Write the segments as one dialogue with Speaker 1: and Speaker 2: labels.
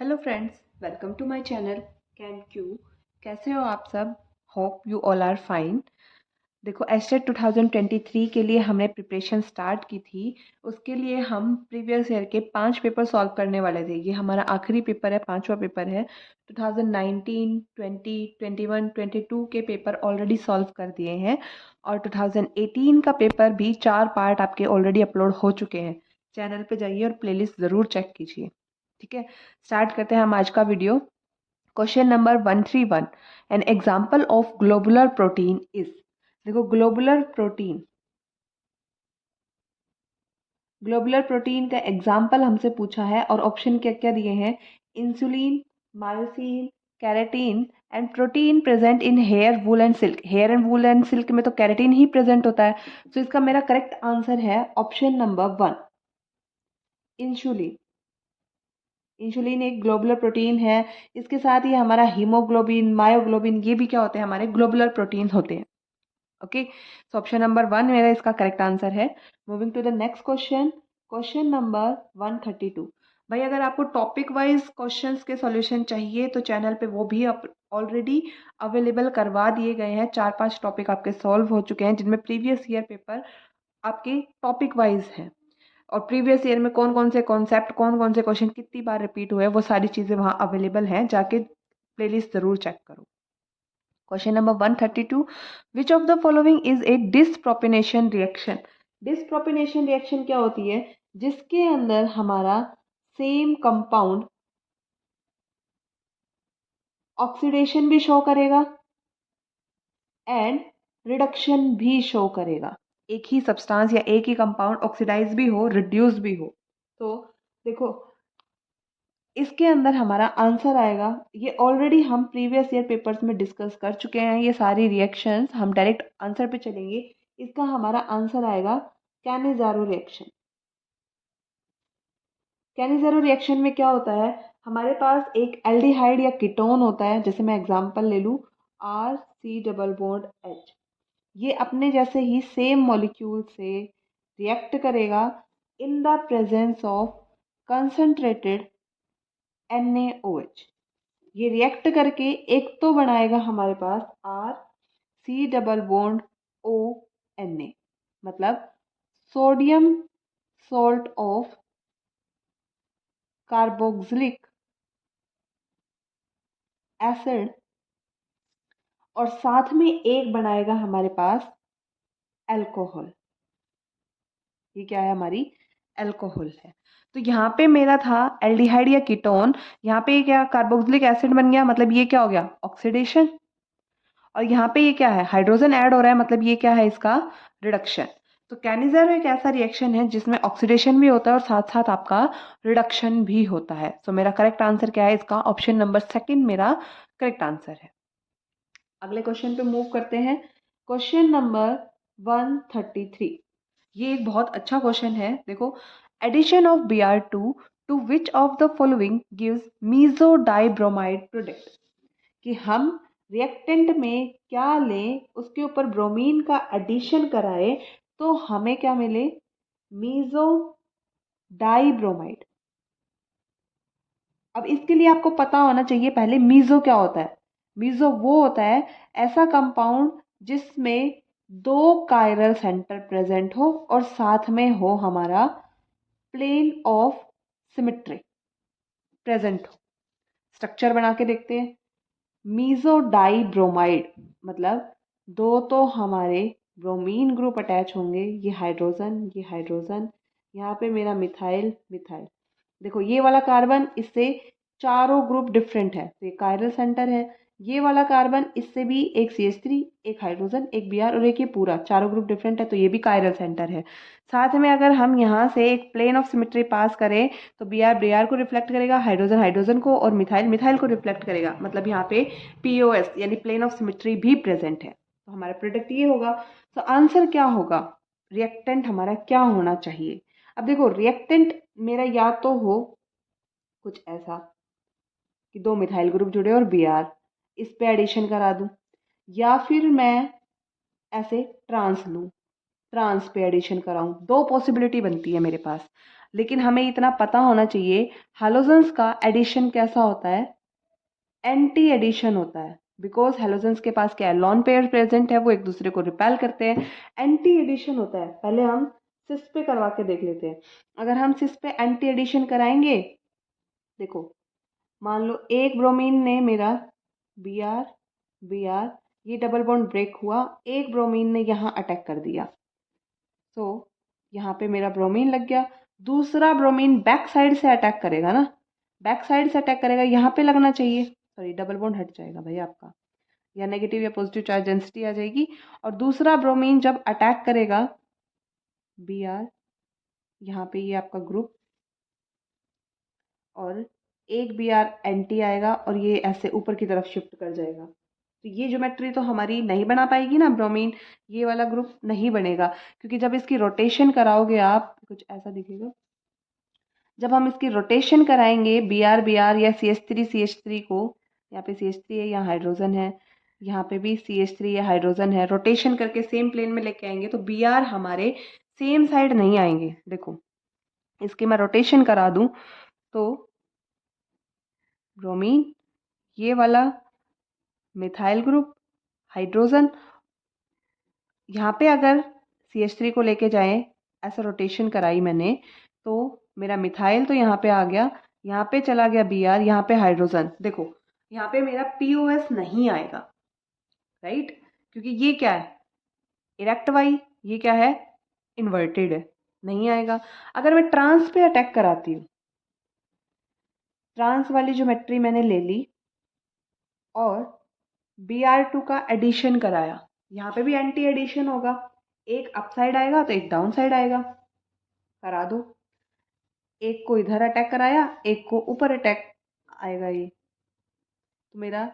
Speaker 1: Hello friends, welcome to my channel कैन क्यू। कैसे हो आप सब? Hope you all are fine. देखो, एस्टेट 2023 के लिए हमने प्रिपरेशन स्टार्ट की थी। उसके लिए हम प्रीवियस ईयर के 5 पेपर सॉल्व करने वाले थे। ये हमारा आखिरी पेपर है, 5वां पेपर है। 2019, 20, 21, 22 के पेपर ऑलरेडी सॉल्व कर दिए हैं और 2018 का पेपर भी 4 पार्ट आपके ऑलरेडी अपलोड हो चुके हैं। चैनल पे जाइए और प्लेलिस्ट ज़रूर चेक कीजिए। ठीक है, स्टार्ट करते हैं हम आज का video. Question number 131, an example of globular protein is. देखो, ग्लोबुलर प्रोटीन का एग्जाम्पल हमसे पूछा है और ऑप्शन क्या क्या दिए हैं? Insulin, myosin, keratin and protein present in hair, wool and silk. Hair and wool and silk में तो कैरेटीन ही प्रेजेंट होता है। तो इसका मेरा करेक्ट आंसर है ऑप्शन नंबर 1, इंसुलिन। इंसुलिन एक ग्लोबुलर प्रोटीन है। इसके साथ ही हमारा हीमोग्लोबिन, मायोग्लोबिन, ये भी क्या होते हैं? हमारे ग्लोबुलर प्रोटीन होते हैं। ओके, सो ऑप्शन नंबर 1 मेरा इसका करेक्ट आंसर है। Moving to the next question, question number 132। भाई, अगर आपको टॉपिक वाइज क्वेश्चंस के सॉल्यूशन चाहिए तो चैनल पे वो भी ऑलरेडी अवेलेबल करवा दिए गए हैं। 4-5 टॉपिक आपके सॉल्व हो चुके हैं जिनमें प्रीवियस ईयर पेपर आपके टॉपिक वाइज हैं और प्रीवियस ईयर में कौन कौन से कॉन्सेप्ट, कौन कौन से क्वेश्चन कितनी बार रिपीट हुए, वो सारी चीज़ें वहाँ अवेलेबल हैं। जाके प्लेलिस्ट ज़रूर चेक करो। Question number 132, which of the following is a disproportionation reaction. Disproportionation reaction क्या होती है? जिसके अंदर हमारा सेम कंपाउंड ऑक्सीडेशन भी शो करेगा एंड रिडक्शन भी शो करेगा। एक ही सब्सटेंस या एक ही कंपाउंड ऑक्सीडाइज भी हो, रिड्यूस भी हो। तो देखो, इसके अंदर हमारा आंसर आएगा, ये ऑलरेडी हम प्रीवियस ईयर पेपर्स में डिस्कस कर चुके हैं ये सारी रिएक्शंस। हम डायरेक्ट आंसर पे चलेंगे। इसका हमारा आंसर आएगा कैनिज़ारो रिएक्शन। कैनिज़ारो रिएक्शन में क्या होता है? हमारे पास एक एल्डिहाइड या कीटोन होता है। जैसे मैं एग्जांपल ले लूँ, R C double bond H. ये अपने जैसे ही सेम मॉलिक्यूल से रिएक्ट करेगा in the presence of concentrated NaOH। ये रिएक्ट करके एक तो बनाएगा हमारे पास R C double bond O Na, मतलब sodium salt of carboxylic acid, और साथ में एक बनाएगा हमारे पास अल्कोहल। ये क्या है? हमारी अल्कोहल है। तो यहाँ पे मेरा था एल्डिहाइड या कीटोन, यहाँ पे क्या कार्बोक्सिलिक एसिड बन गया, मतलब ये क्या हो गया? ऑक्सीडेशन। और यहाँ पे ये क्या है? हाइड्रोजन ऐड हो रहा है, मतलब ये क्या है? इसका रिडक्शन। तो कैनिज़ारो एक ऐसा रिएक्शन है जिसमें ऑक्सीडेशन भी होता है और साथ साथ आपका रिडक्शन भी होता है। सो मेरा करेक्ट आंसर क्या है? इसका ऑप्शन नंबर 2 मेरा करेक्ट आंसर है। अगले क्वेश्चन पे मूव करते हैं। क्वेश्चन नंबर 133, ये एक बहुत अच्छा क्वेश्चन है। देखो, addition of Br2 to which of the following gives meso dibromide product. कि हम रिएक्टेंट में क्या लें, उसके ऊपर ब्रोमीन का एडिशन कराए तो हमें क्या मिले? Meso dibromide. अब इसके लिए आपको पता होना चाहिए पहले मीजो क्या होता है। मीजो वो होता है ऐसा कंपाउंड जिसमें 2 कायरल सेंटर प्रेजेंट हो और साथ में हो हमारा प्लेन ऑफ सिमेट्री प्रेजेंट हो। स्ट्रक्चर बना के देखते हैं। मीजो डाई ब्रोमाइड मतलब 2 तो हमारे ब्रोमीन ग्रुप अटैच होंगे, ये हाइड्रोजन, ये हाइड्रोजन, यहाँ पे मेरा मिथाइल मिथाइल। देखो, ये वाला कार्बन इससे चारों ग्रुप डिफरेंट है, तो ये कायरल सेंटर है। ये वाला कार्बन इससे भी एक CH3, एक हाइड्रोजन, एक Br और एक ये पूरा चारों ग्रुप डिफरेंट है, तो ये भी कायरल सेंटर है। साथ में अगर हम यहाँ से एक प्लेन ऑफ सिमेट्री पास करें तो Br को रिफ्लेक्ट करेगा, हाइड्रोजन हाइड्रोजन को, और मिथाइल मिथाइल को रिफ्लेक्ट करेगा। मतलब यहाँ पे POS यानी प्लेन ऑफ सिमेट्री भी प्रेजेंट है। तो हमारा प्रोडक्ट ये होगा। तो आंसर क्या होगा? रिएक्टेंट हमारा क्या होना चाहिए? अब देखो, रिएक्टेंट मेरा या तो हो कुछ ऐसा कि 2 मिथाइल ग्रुप जुड़े और Br, इस पे एडिशन करा दूं, या फिर मैं ऐसे ट्रांस लूं, ट्रांस पे एडिशन कराऊं। 2 पॉसिबिलिटी बनती है मेरे पास। लेकिन हमें इतना पता होना चाहिए हैलोजेंस का एडिशन कैसा होता है, एंटी एडिशन होता है। बिकॉज हैलोजेंस के पास क्या है, लॉन पेयर प्रेजेंट है, वो एक दूसरे को रिपेल करते हैं। एंटी एडिशन होता है, पहले हम सिस पे करवा के देख लेते हैं। अगर हम सिस पे एंटी एडिशन कराएंगे, देखो मान लो एक ब्रोमीन ने मेरा बी आर बी आर, ये डबल बॉन्ड ब्रेक हुआ, एक ब्रोमीन ने यहाँ अटैक कर दिया, तो यहाँ पे मेरा ब्रोमीन लग गया। दूसरा ब्रोमीन बैक साइड से अटैक करेगा ना, बैक साइड से अटैक करेगा, यहाँ पे लगना चाहिए, सॉरी डबल बॉन्ड हट जाएगा भाई आपका, या नेगेटिव या पॉजिटिव चार्ज डेंसिटी आ जाएगी। और दूसरा ब्रोमीन जब अटैक करेगा बी आर, यहाँ पे ये आपका ग्रुप, और एक बी आर एंटी आएगा और ये ऐसे ऊपर की तरफ शिफ्ट कर जाएगा। तो ये ज्योमेट्री तो हमारी नहीं बना पाएगी ना ब्रोमीन, ये वाला ग्रुप नहीं बनेगा, क्योंकि जब इसकी रोटेशन कराओगे आप कुछ ऐसा दिखेगा। जब हम इसकी रोटेशन कराएंगे बी आर या सी एच थ्री को, यहाँ पे सी एच थ्री है, यहाँ हाइड्रोजन है, यहाँ पे भी सी एच थ्री या हाइड्रोजन है, रोटेशन करके सेम प्लेन में लेके आएंगे तो बी आर हमारे सेम साइड नहीं आएंगे। देखो इसकी मैं रोटेशन करा दूं तो ब्रोमीन, ये वाला मिथाइल ग्रुप, हाइड्रोजन, यहाँ पे अगर सी एच थ्री को लेके जाएं, ऐसा रोटेशन कराई मैंने, तो मेरा मिथाइल तो यहाँ पे आ गया, यहाँ पे चला गया बी आर, यहाँ पे हाइड्रोजन। देखो यहाँ पे मेरा पीओएस नहीं आएगा, राइट, क्योंकि ये क्या है इरेक्ट वाई, ये क्या है इन्वर्टेड है, नहीं आएगा। अगर मैं ट्रांस पे अटैक कराती हूँ, ट्रांस वाली ज्योमेट्री मैंने ले ली और Br2 का एडिशन कराया, यहाँ पे भी एंटी एडिशन होगा, एक अप साइड आएगा तो एक डाउन साइड आएगा, करा दो। एक को इधर अटैक कराया, एक को ऊपर अटैक आएगा, ये तो मेरा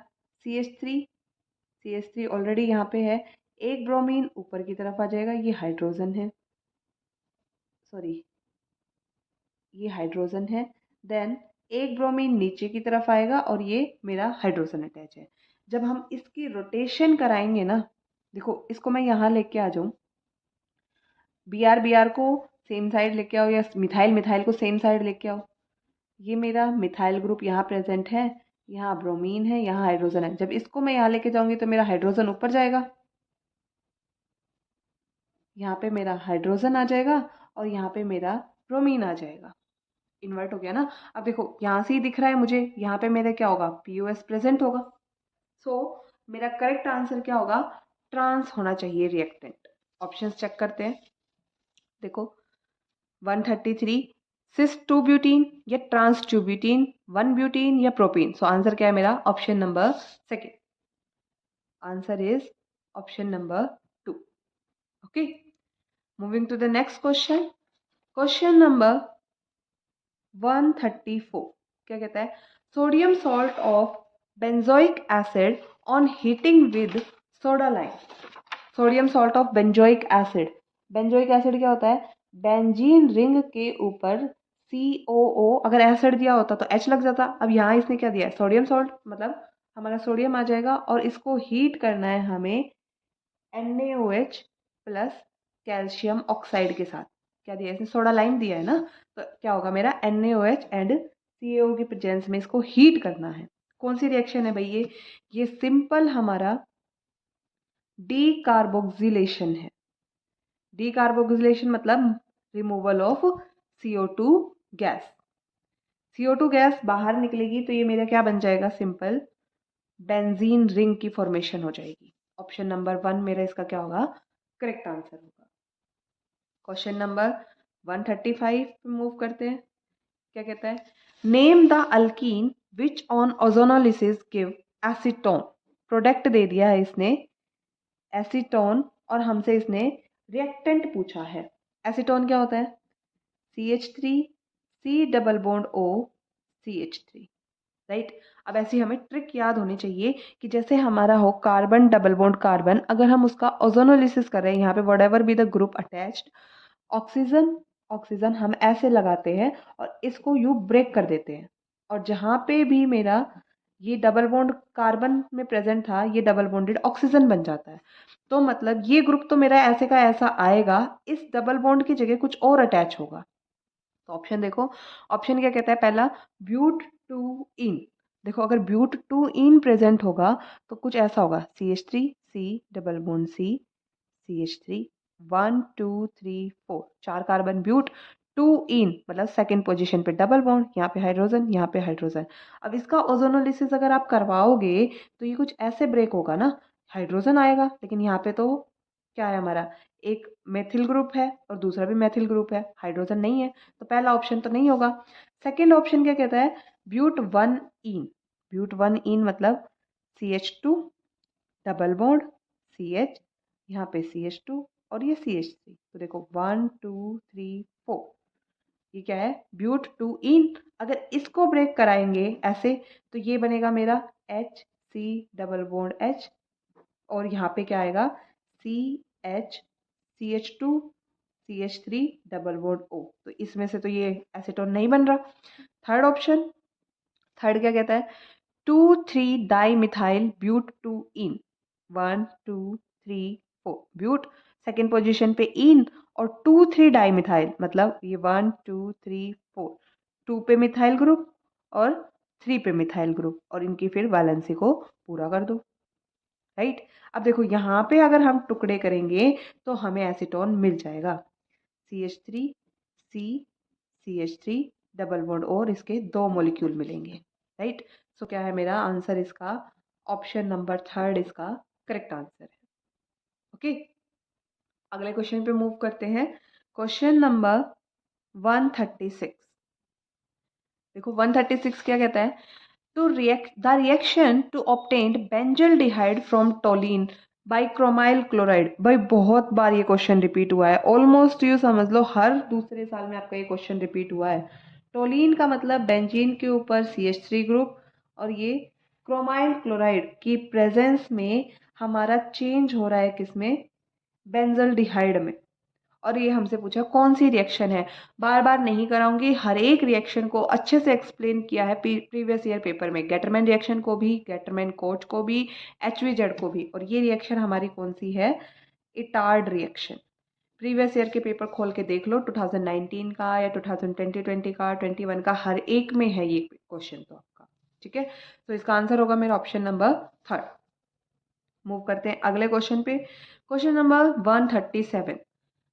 Speaker 1: CH3 ऑलरेडी यहाँ पे है, एक ब्रोमीन ऊपर की तरफ आ जाएगा, ये हाइड्रोजन है, सॉरी ये हाइड्रोजन है। देन एक ब्रोमीन नीचे की तरफ आएगा और ये मेरा हाइड्रोजन अटैच है। जब हम इसकी रोटेशन कराएंगे ना, देखो इसको मैं यहाँ लेके आ जाऊँ, बी आर को सेम साइड लेके आओ, या मिथाइल को सेम साइड लेके आओ, ये मेरा मिथाइल ग्रुप यहाँ प्रेजेंट है, यहाँ ब्रोमीन है, यहाँ हाइड्रोजन है। जब इसको मैं यहाँ लेके जाऊंगी तो मेरा हाइड्रोजन ऊपर जाएगा, यहाँ पे मेरा हाइड्रोजन आ जाएगा और यहाँ पे मेरा ब्रोमीन आ जाएगा, इन्वर्ट हो गया ना। अब देखो यहाँ से ही दिख रहा है मुझे, यहाँ पे मेरा क्या होगा पीओएस प्रेजेंट होगा। सो मेरा करेक्ट आंसर क्या होगा, ट्रांस होना चाहिए रिएक्टेंट। ऑप्शंस चेक करते हैं, देखो 133 सिस 2 ब्यूटीन या ट्रांस 2 ब्यूटीन, 1 ब्यूटीन या प्रोपीन। सो आंसर क्या है मेरा, option number second, answer is option number 2। Okay, moving to the next question, question number 134 क्या कहता है, sodium salt of benzoic acid on heating with soda lime. Sodium salt of benzoic acid, benzoic acid क्या होता है, benzene ring के ऊपर COO, अगर acid दिया होता तो H लग जाता, अब यहाँ इसने क्या दिया है सोडियम सॉल्ट, मतलब हमारा सोडियम आ जाएगा और इसको हीट करना है हमें NaOH प्लस कैल्शियम ऑक्साइड के साथ। क्या दिया है इसने, सोडा लाइम दिया है ना, तो क्या होगा मेरा NaOH एंड CaO की प्रेजेंस में इसको हीट करना है। कौन सी रिएक्शन है भाई ये सिंपल हमारा डीकार्बोक्सिलेशन है। डीकार्बोक्सिलेशन मतलब removal of CO2 gas, CO2 gas बाहर निकलेगी तो ये मेरा क्या बन जाएगा, सिंपल बेंजीन रिंग की फॉर्मेशन हो जाएगी। ऑप्शन नंबर 1 मेरा इसका क्या होगा, करेक्ट आंसर होगा। क्वेश्चन नंबर 135 पे मूव करते हैं, क्या कहता है, name the alkene which on ozonolysis give acetone. Product दे दिया है इसने एसीटोन और हमसे इसने रिएक्टेंट पूछा है। एसीटोन क्या होता है, CH3 C double bond O CH3, right. अब ऐसी हमें ट्रिक याद होनी चाहिए कि जैसे हमारा हो कार्बन डबल बॉन्ड कार्बन, अगर हम उसका ओजोनोलिसिस कर रहे हैं, यहाँ पे what ever be the group attached, oxygen हम ऐसे लगाते हैं और इसको यू ब्रेक कर देते हैं, और जहाँ पे भी मेरा ये डबल बॉन्ड कार्बन में प्रेजेंट था, ये डबल बॉन्डेड ऑक्सीजन बन जाता है। तो मतलब ये ग्रुप तो मेरा ऐसे का ऐसा आएगा, इस डबल बॉन्ड की जगह कुछ और अटैच होगा, तो ऑप्शन देखो, ऑप्शन क्या कहता है, पहला ब्यूट टू इन। देखो अगर ब्यूट टू इन प्रेजेंट होगा तो कुछ ऐसा होगा, CH3 C double bond CH3 1 2 3 4 4 carbon but two ene, मतलब सेकंड पोजीशन पे डबल बॉन्ड, यहाँ पे हाइड्रोजन, यहाँ पे हाइड्रोजन। अब इसका ओजोनोलिसिस अगर आप करवाओगे तो ये कुछ ऐसे ब्रेक होगा ना, हाइड्रोजन आएगा, लेकिन यहाँ पे तो क्या है हमारा, एक मेथिल ग्रुप है और दूसरा भी मेथिल ग्रुप है, हाइड्रोजन नहीं है, तो पहला ऑप्शन तो नहीं होगा। सेकेंड ऑप्शन क्या कहता है, ब्यूट वन इन। ब्यूट वन इन मतलब CH2 डबल बॉन्ड CH, यहाँ पे CH2 और ये CH3, तो देखो 1 2 3 4, ये क्या है, ब्यूट टू इन। अगर इसको ब्रेक कराएंगे ऐसे तो ये बनेगा मेरा HC डबल बॉन्ड H, और यहाँ पे क्या आएगा, CH2 CH3 double bond O, तो इसमें से तो ये एसीटोन नहीं बन रहा। थर्ड ऑप्शन, थर्ड क्या कहता है, 2 3 dimethyl but two ene, 1 2 3 4 but second position पे इन, और 2 3 डाई मिथाइल, मतलब ये 1 2 3 4, 2 पे मिथाइल ग्रुप और 3 पे मिथाइल ग्रुप, और इनकी फिर वैलेंसी को पूरा कर दो, राइट। अब देखो यहाँ पे अगर हम टुकड़े करेंगे तो हमें एसीटोन मिल जाएगा, CH3 C CH3 double bond, और इसके 2 मॉलिक्यूल मिलेंगे, राइट। सो क्या है मेरा आंसर, इसका ऑप्शन नंबर थर्ड इसका करेक्ट आंसर है। ओके, अगले क्वेश्चन पे मूव करते हैं। Question number 136। देखो 136 क्या कहता है, to react the reaction to obtained benzaldehyde from toluene by chromyl chloride। भाई बहुत बार ये क्वेश्चन रिपीट हुआ है, ऑलमोस्ट यू समझ लो हर दूसरे साल में आपका ये क्वेश्चन रिपीट हुआ है। टोलीन का मतलब बेंजीन के ऊपर CH3 ग्रुप, और ये क्रोमाइल क्लोराइड की प्रेजेंस में हमारा चेंज हो रहा है किसमें, बेंजल्डिहाइड में। और ये हमसे पूछा कौन सी रिएक्शन है, बार बार नहीं कराऊंगी, हर एक रिएक्शन को अच्छे से एक्सप्लेन किया है प्रीवियस ईयर पेपर में, गेटरमैन रिएक्शन को भी, गेटरमैन कोच को भी, HVZ को भी। और ये रिएक्शन हमारी कौन सी है, इटार्ड रिएक्शन। प्रीवियस ईयर के पेपर खोल के देख लो, 2019 का या 2020 का 21 का, हर एक में है ये क्वेश्चन तो आपका, ठीक है। तो इसका आंसर होगा मेरा ऑप्शन नंबर थर्ड। मूव करते हैं अगले क्वेश्चन पे। Question number 137,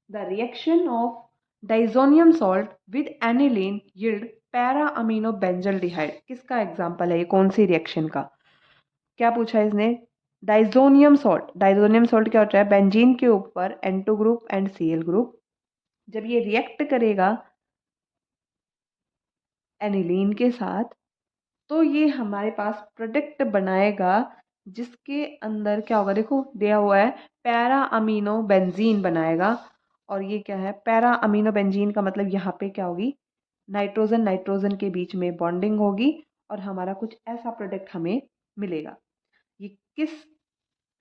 Speaker 1: the reaction of diazonium salt with aniline yield para aminobenzaldehyde। किसका एग्जाम्पल है ये, कौन सी रिएक्शन का, क्या पूछा है इसने, डाइजोनियम सॉल्ट। डाइजोनियम सॉल्ट क्या होता है, बेंजीन के ऊपर N2 group and Cl group, जब ये रिएक्ट करेगा एनिलीन के साथ तो ये हमारे पास प्रोडक्ट बनाएगा जिसके अंदर क्या होगा, देखो दिया हुआ है पैरा अमीनो बेंजीन बनाएगा। और ये क्या है, पैरा अमीनो बेंजीन का मतलब यहाँ पे क्या होगी, नाइट्रोजन नाइट्रोजन के बीच में बॉन्डिंग होगी और हमारा कुछ ऐसा प्रोडक्ट हमें मिलेगा। ये किस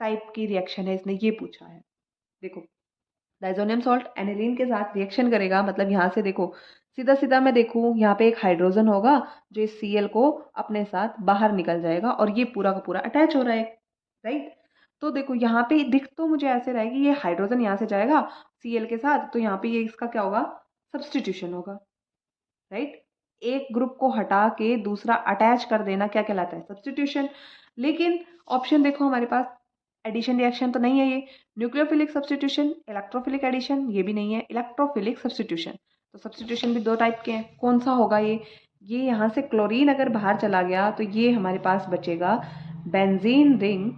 Speaker 1: टाइप की रिएक्शन है इसने ये पूछा है। देखो डाइजोनियम सॉल्ट एनिलीन के साथ रिएक्शन करेगा, मतलब यहाँ से देखो सीधा सीधा मैं देखूँ यहाँ पे एक हाइड्रोजन होगा जो इस Cl को अपने साथ बाहर निकल जाएगा और ये पूरा का पूरा अटैच हो रहा है, राइट। तो देखो यहाँ पे दिख तो मुझे ऐसे रहा है कि ये हाइड्रोजन यहाँ से जाएगा Cl के साथ, तो यहाँ पे ये इसका क्या होगा, सब्सटीट्यूशन होगा, राइट। एक ग्रुप को हटा के दूसरा अटैच कर देना क्या कहलाता है, सब्सटीट्यूशन। लेकिन ऑप्शन देखो हमारे पास, एडिशन रिएक्शन तो नहीं है ये, न्यूक्लियोफिलिक सब्सटीट्यूशन, इलेक्ट्रोफिलिक एडिशन ये भी नहीं है, इलेक्ट्रोफिलिक सब्सटीट्यूशन। तो सब्सटीट्यूशन भी 2 टाइप के हैं, कौन सा होगा ये यहाँ से क्लोरीन अगर बाहर चला गया तो ये हमारे पास बचेगा बेंजीन रिंग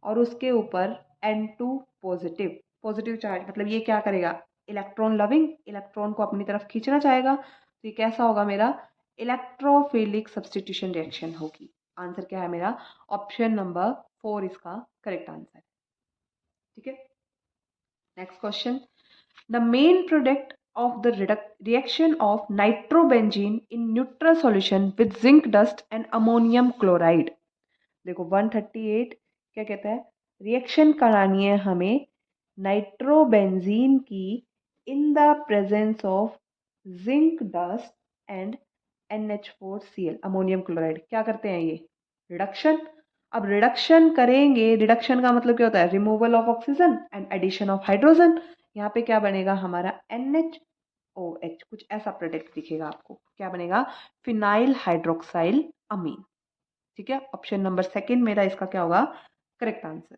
Speaker 1: और उसके ऊपर N2 पॉजिटिव, पॉजिटिव चार्ज, मतलब ये क्या करेगा, इलेक्ट्रॉन लविंग, इलेक्ट्रॉन को अपनी तरफ खींचना चाहेगा, तो ये कैसा होगा मेरा, इलेक्ट्रोफिलिक सब्सटीट्यूशन रिएक्शन होगी। आंसर क्या है मेरा, ऑप्शन नंबर 4 इसका करेक्ट आंसर है, ठीक है। Next question, the main product of the reaction of nitrobenzene in neutral solution with zinc dust and ammonium chloride। देखो 138 क्या कहता है, रिएक्शन करानी है हमें नाइट्रोबेंजीन की इन the presence of zinc dust and NH4Cl ammonium chloride. क्या करते हैं ये, रिडक्शन। अब रिडक्शन करेंगे, रिडक्शन का मतलब क्या होता है, removal of oxygen and addition of hydrogen. यहाँ पे क्या बनेगा हमारा NH OH, कुछ ऐसा प्रोडक्ट दिखेगा आपको। क्या बनेगा? फिनाइल हाइड्रोक्साइल अमीन। ठीक है, ऑप्शन नंबर सेकंड मेरा इसका क्या होगा? Correct answer.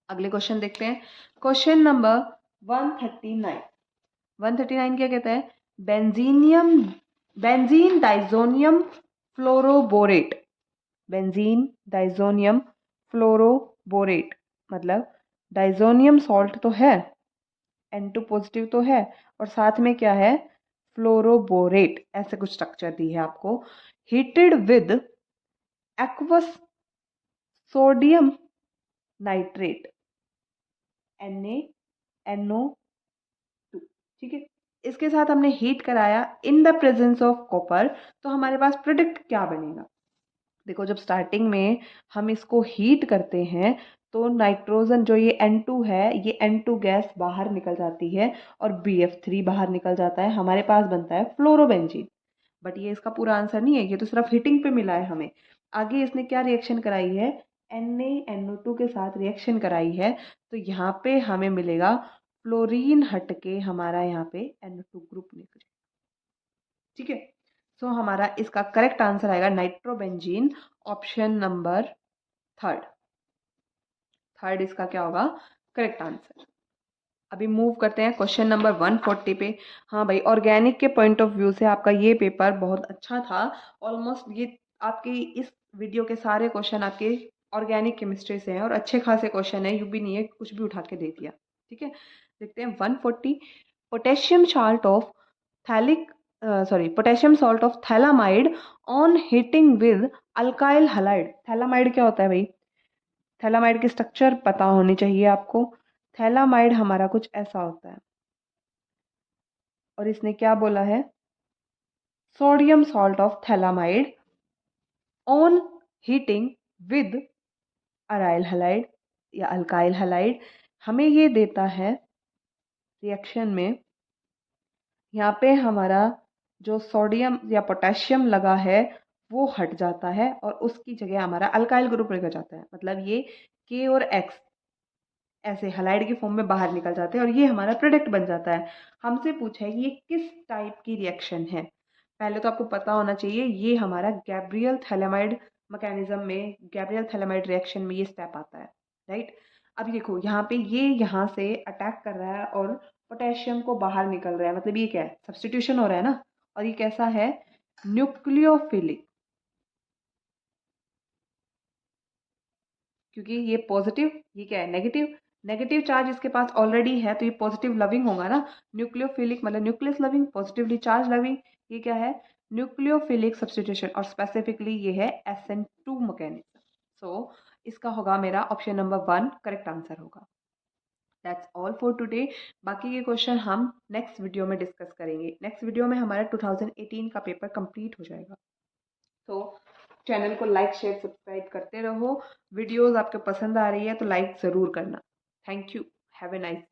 Speaker 1: अगले क्वेश्चन देखते हैं। Question number 139। 139 क्या कहता है? Benzenium benzene diazonium fluoroborate. Benzene diazonium fluoroborate मतलब डाइजोनियम सॉल्ट तो है, N2 पॉजिटिव तो है, और साथ में क्या है? फ्लोरोबोरेट, ऐसे कुछ स्ट्रक्चर दी है आपको। Heated with aqueous sodium nitrate, NaNO2। ठीक है, इसके साथ हमने हीट कराया इन द प्रेजेंस ऑफ कॉपर, तो हमारे पास प्रोडक्ट क्या बनेगा? देखो, जब स्टार्टिंग में हम इसको हीट करते हैं तो नाइट्रोजन जो ये N2 है, ये N2 गैस बाहर निकल जाती है और BF3 बाहर निकल जाता है, हमारे पास बनता है फ्लोरोबेंजीन। बट ये इसका पूरा आंसर नहीं है, ये तो सिर्फ हीटिंग पे मिला है हमें। आगे इसने क्या रिएक्शन कराई है? NaNO2 के साथ रिएक्शन कराई है, तो यहाँ पे हमें मिलेगा फ्लोरीन हट के हमारा यहाँ पे NO2 ग्रुप निकले। ठीक है, सो हमारा इसका करेक्ट आंसर आएगा nitrobenzene, option number third. Third इसका क्या होगा? Correct answer. अभी मूव करते हैं क्वेश्चन नंबर 140 पे। हाँ भाई, ऑर्गेनिक के पॉइंट ऑफ व्यू से आपका ये पेपर बहुत अच्छा था। ऑलमोस्ट ये आपकी इस वीडियो के सारे क्वेश्चन आपके ऑर्गेनिक केमिस्ट्री से हैं और अच्छे खासे क्वेश्चन है, यू भी नहीं है कुछ भी उठा के दे दिया। ठीक है, देखते हैं 140। Potassium salt of phthalic potassium salt of phthalimide on heating with alkyl halide. Phthalimide क्या होता है भाई? थैलामाइड की स्ट्रक्चर पता होनी चाहिए आपको। थैलामाइड हमारा कुछ ऐसा होता है, और इसने क्या बोला है? Sodium salt of phthalimide on heating with aryl halide या अल्काइल हलाइड हमें ये देता है रिएक्शन में। यहाँ पे हमारा जो सोडियम या पोटेशियम लगा है वो हट जाता है और उसकी जगह हमारा अल्काइल ग्रुप लेकर जाता है। मतलब ये K और X ऐसे हलाइड के फॉर्म में बाहर निकल जाते हैं और ये हमारा प्रोडक्ट बन जाता है। हमसे पूछा है कि ये किस टाइप की रिएक्शन है। पहले तो आपको पता होना चाहिए ये हमारा गैब्रियल थैलेमाइड मैकेनिज्म में, गैब्रियल थैलेमाइड रिएक्शन में ये स्टेप आता है, राइट। अब देखो यहाँ पे ये यहाँ से अटैक कर रहा है और पोटेशियम को बाहर निकल रहा है, मतलब ये क्या है? सब्सटीट्यूशन हो रहा है ना। और ये कैसा है? न्यूक्लियोफिलिक, क्योंकि ये पॉजिटिव, ये क्या है? नेगेटिव। नेगेटिव चार्ज इसके पास ऑलरेडी है तो ये पॉजिटिव लविंग होगा ना। न्यूक्लियोफिलिक मतलब nucleus loving, positively charge loving. ये क्या है? न्यूक्लियोफिलिक सब्स्टिट्यूशन, और स्पेसिफिकली ये है SN2 मैकेनिज्म। सो इसका होगा मेरा ऑप्शन नंबर 1 करेक्ट आंसर होगा। That's all for today. बाकी के क्वेश्चन हम नेक्स्ट वीडियो में डिस्कस करेंगे। नेक्स्ट वीडियो में हमारा 2018 का पेपर कंप्लीट हो जाएगा। तो चैनल को लाइक शेयर सब्सक्राइब करते रहो। वीडियोस आपके पसंद आ रही है तो लाइक ज़रूर करना। Thank you. Have a nice day.